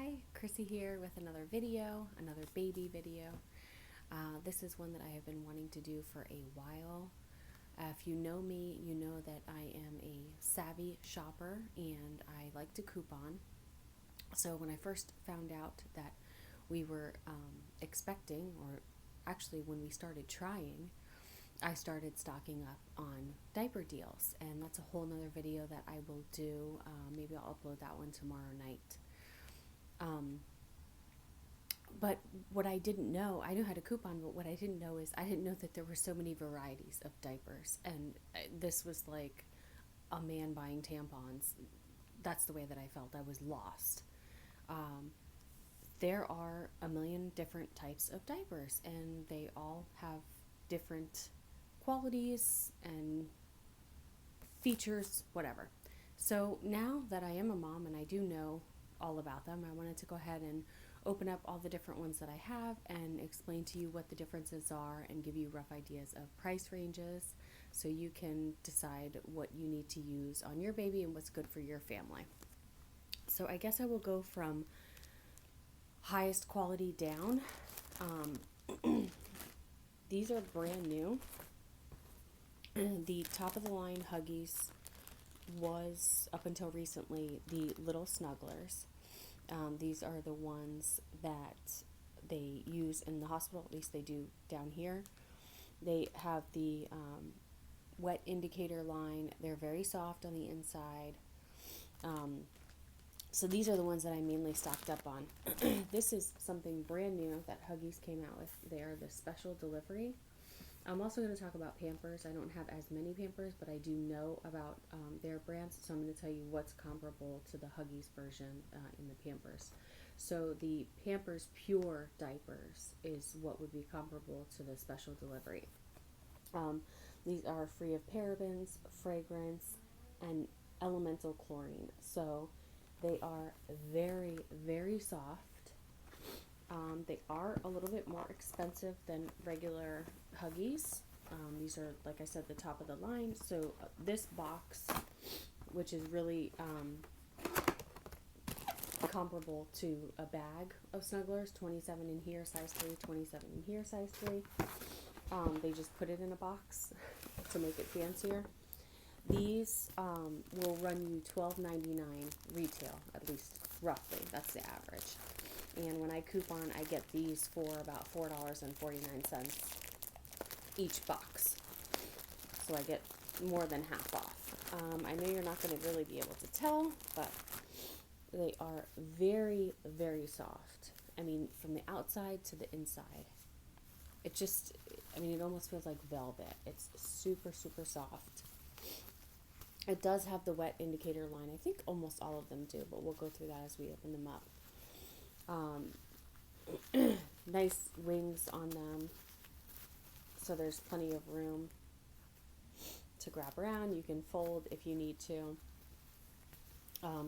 Hi, Chrissy here with another video, another baby video. This is one that I have been wanting to do for a while. If you know me, you know that I am a savvy shopper and I like to coupon. So when I first found out that we were expecting, or actually when we started trying, I started stocking up on diaper deals, and that's a whole nother video that I will do. Maybe I'll upload that one tomorrow night. But what I didn't know, I knew how to coupon, but what I didn't know is I didn't know that there were so many varieties of diapers. And this was like a man buying tampons. That's the way that I felt. I was lost. There are a million different types of diapers, and they all have different qualities and features, whatever. So now that I am a mom and I do know all about them, I wanted to go ahead and open up all the different ones that I have and explain to you what the differences are and give you rough ideas of price ranges so you can decide what you need to use on your baby and what's good for your family. So I guess I will go from highest quality down. These are brand new. The top of the line Huggies was, up until recently, the little snugglers. These are the ones that they use in the hospital, at least they do down here. They have the wet indicator line. They're very soft on the inside. So these are the ones that I mainly stocked up on. This is something brand new that Huggies came out with. They are the special delivery. I'm also going to talk about Pampers. I don't have as many Pampers, but I do know about their brands, so I'm going to tell you what's comparable to the Huggies version in the Pampers. So the Pampers Pure diapers is what would be comparable to the special delivery. These are free of parabens, fragrance, and elemental chlorine. So they are very, very soft. They are a little bit more expensive than regular Huggies. These are, like I said, the top of the line. So this box, which is really comparable to a bag of Snugglers, 27 in here, size 3, 27 in here, size 3. They just put it in a box to make it fancier. These will run you $12.99 retail, at least roughly. That's the average. And when I coupon, I get these for about $4.49 each box. So I get more than half off. I know you're not going to really be able to tell, but they are very, very soft. I mean, from the outside to the inside. It just, it almost feels like velvet. It's super, super soft. It does have the wet indicator line. I think almost all of them do, but we'll go through that as we open them up. Nice wings on them, so there's plenty of room to grab around. You can fold if you need to.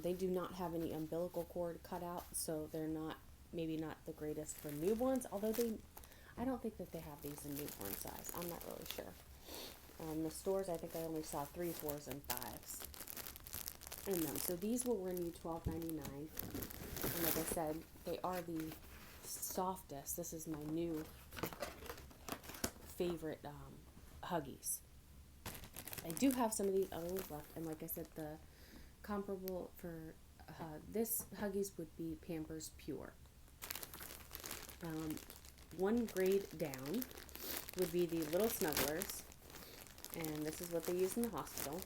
They do not have any umbilical cord cut out, so they're maybe not the greatest for newborns, although I don't think that they have these in newborn size. I'm not really sure. The stores, I think I only saw 3, 4s, and 5s in them. So these will run you $12.99. And like I said, they are the softest. This is my new favorite Huggies. I do have some of these other ones left, and like I said, the comparable for this Huggies would be Pampers Pure. One grade down would be the little snugglers, and this is what they use in the hospital.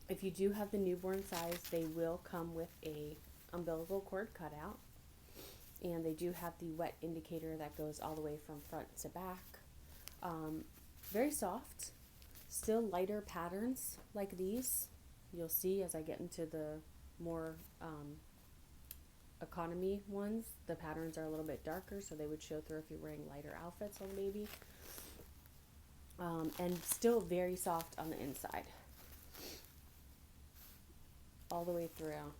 If you do have the newborn size, they will come with a umbilical cord cutout, and they do have the wet indicator that goes all the way from front to back. Very soft, still lighter patterns like these. You'll see as I get into the more economy ones, the patterns are a little bit darker, so they would show through if you're wearing lighter outfits on baby. And still very soft on the inside. All the way through.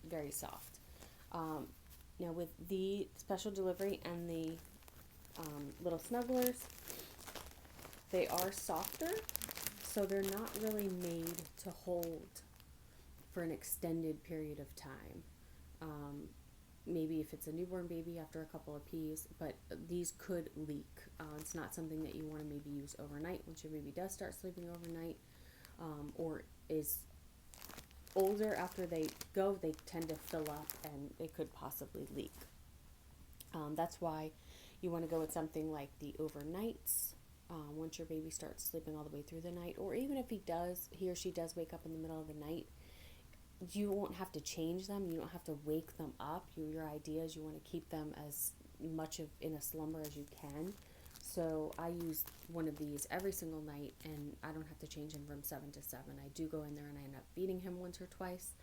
Very soft. Now with the special delivery and the little snugglers, they are softer, so they're not really made to hold for an extended period of time. Maybe if it's a newborn baby after a couple of pees, but these could leak. It's not something that you want to maybe use overnight once your baby does start sleeping overnight, or is older. After they go, they tend to fill up and it could possibly leak. That's why you want to go with something like the overnights. Once your baby starts sleeping all the way through the night, or even if he or she does wake up in the middle of the night, you won't have to change them. You don't have to wake them up. Your idea is you want to keep them as much in a slumber as you can. So I use one of these every single night, and I don't have to change him from 7 to 7. I do go in there and I end up feeding him once or twice,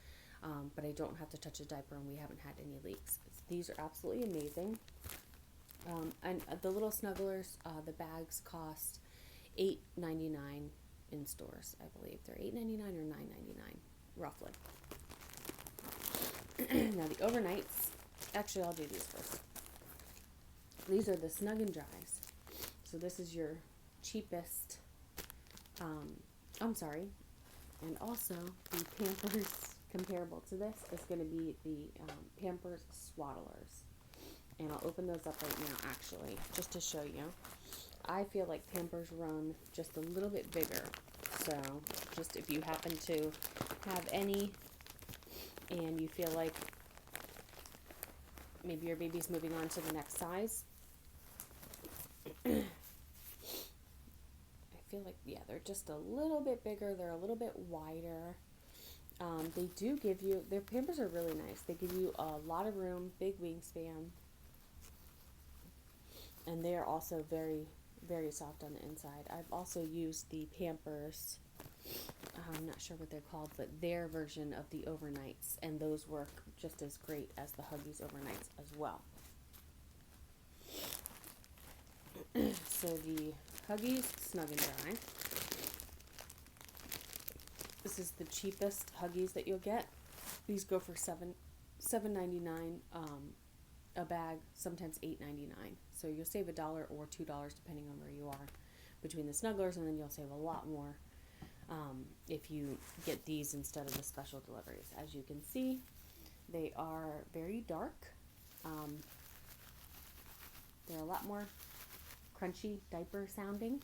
but I don't have to touch a diaper, and we haven't had any leaks. These are absolutely amazing. And the little snugglers, the bags cost $8.99 in stores, I believe. They're $8.99 or $9.99, roughly. Now the overnights, actually I'll do these first. These are the Snug and Dries. So this is your cheapest, and also the Pampers comparable to this is going to be the Pampers Swaddlers. And I'll open those up right now, actually, just to show you. I feel like Pampers run just a little bit bigger. So just if you happen to have any and you feel like maybe your baby's moving on to the next size, I feel like, yeah, they're just a little bit bigger. They're a little bit wider. They do give you, their Pampers are really nice. They give you a lot of room, big wingspan. And they are also very, very soft on the inside. I've also used the Pampers, I'm not sure what they're called, but their version of the overnights. And those work just as great as the Huggies overnights as well. So the Huggies Snug and Dry. This is the cheapest Huggies that you'll get. These go for $7.99 a bag, sometimes $8.99. So you'll save $1 or $2 depending on where you are between the Snugglers, and then you'll save a lot more if you get these instead of the special deliveries. As you can see, they are very dark. They're a lot more crunchy diaper sounding.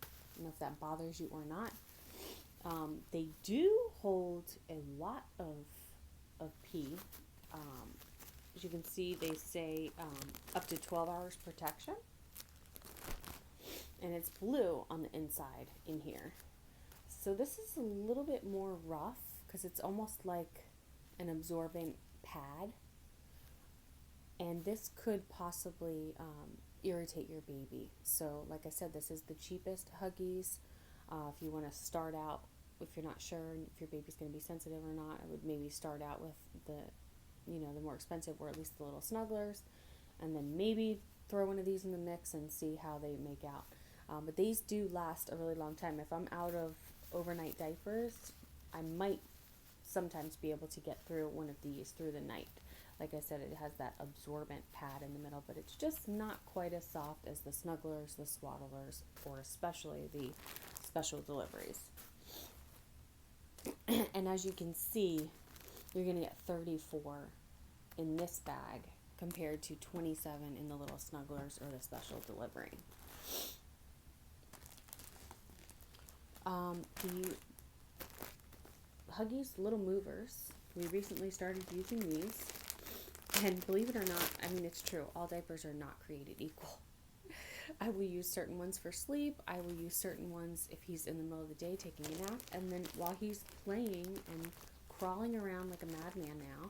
I don't know if that bothers you or not. They do hold a lot of pee. As you can see, they say up to 12 hours protection. And it's blue on the inside in here. So this is a little bit more rough because it's almost like an absorbent pad. And this could possibly irritate your baby. So like I said, this is the cheapest Huggies. If you want to start out, if you're not sure if your baby's going to be sensitive or not, I would maybe start out with the more expensive, or at least the little Snugglers, and then maybe throw one of these in the mix and see how they make out. But these do last a really long time. If I'm out of overnight diapers, I might sometimes be able to get through one of these through the night. Like I said, it has that absorbent pad in the middle, but it's just not quite as soft as the Snugglers, the Swaddlers, or especially the special deliveries. And as you can see, you're going to get 34 in this bag compared to 27 in the little Snugglers or the special delivery. The Huggies Little Movers, we recently started using these, and believe it or not, I mean, it's true, all diapers are not created equal. I will use certain ones for sleep. I will use certain ones if he's in the middle of the day taking a nap, and then while he's playing and crawling around like a madman now,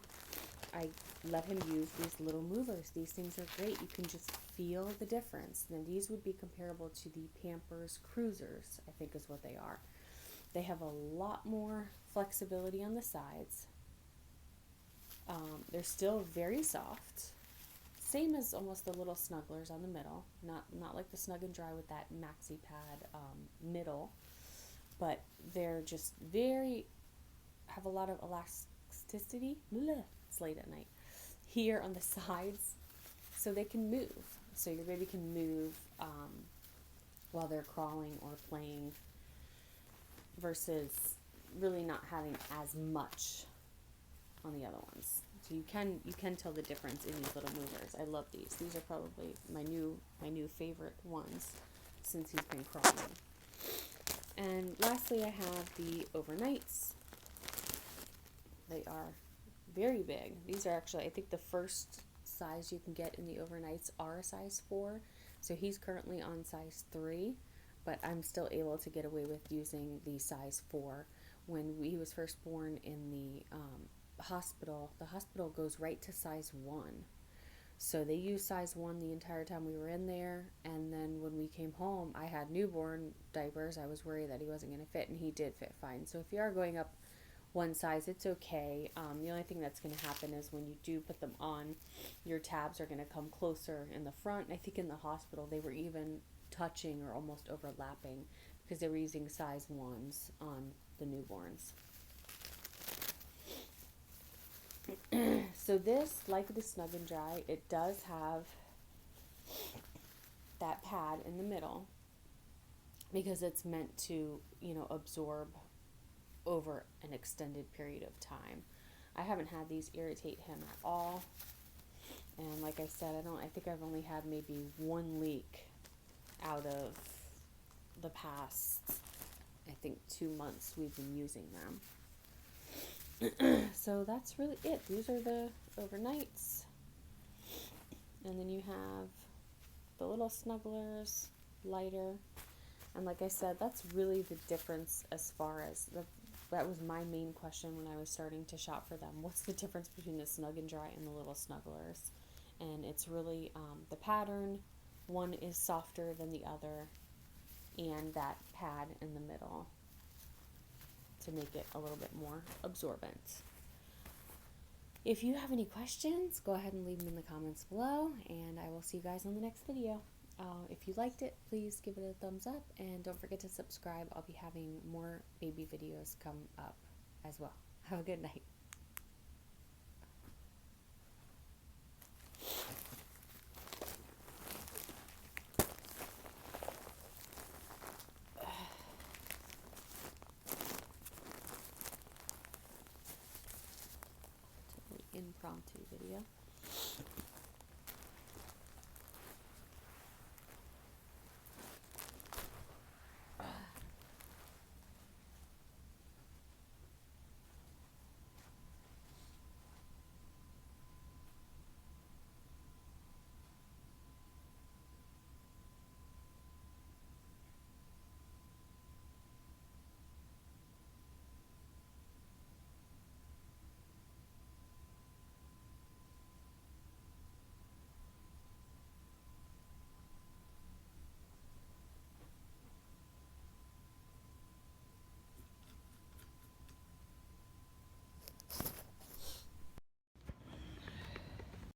I let him use these little movers. These things are great. You can just feel the difference. Now these would be comparable to the Pampers Cruisers, I think is what they are. They have a lot more flexibility on the sides. They're still very soft. Same as almost the little Snugglers on the middle. Not like the Snug and Dry with that maxi pad middle, but they're just have a lot of elasticity. It's late at night. Here on the sides, so they can move. So your baby can move while they're crawling or playing, versus really not having as much on the other ones. So you can tell the difference in these little movers. I love these. These are probably my new favorite ones since he's been crawling. And lastly, I have the overnights. They are very big. These are actually, I think the first size you can get in the overnights are a size 4. So he's currently on size 3, but I'm still able to get away with using the size 4. When he was first born in the hospital goes right to size 1. So they used size 1 the entire time we were in there, and then when we came home, I had newborn diapers. I was worried that he wasn't going to fit, and he did fit fine. So if you are going up one size, it's okay. The only thing that's going to happen is when you do put them on, your tabs are going to come closer in the front. I think in the hospital they were even touching or almost overlapping because they were using size 1s on the newborns. So this, like the Snug and Dry, it does have that pad in the middle because it's meant to, absorb over an extended period of time. I haven't had these irritate him at all. And like I said, I think I've only had maybe one leak out of the past, I think 2 months we've been using them. So that's really it. These are the overnights. And then you have the little snugglers, lighter. And like I said, that's really the difference as far as that was my main question when I was starting to shop for them. What's the difference between the Snug and Dry and the little snugglers? And it's really the pattern. One is softer than the other, and that pad in the middle to make it a little bit more absorbent. If you have any questions, go ahead and leave them in the comments below, and I will see you guys on the next video. If you liked it, please give it a thumbs up, and don't forget to subscribe. I'll be having more baby videos come up as well. Have a good night. Totally impromptu video.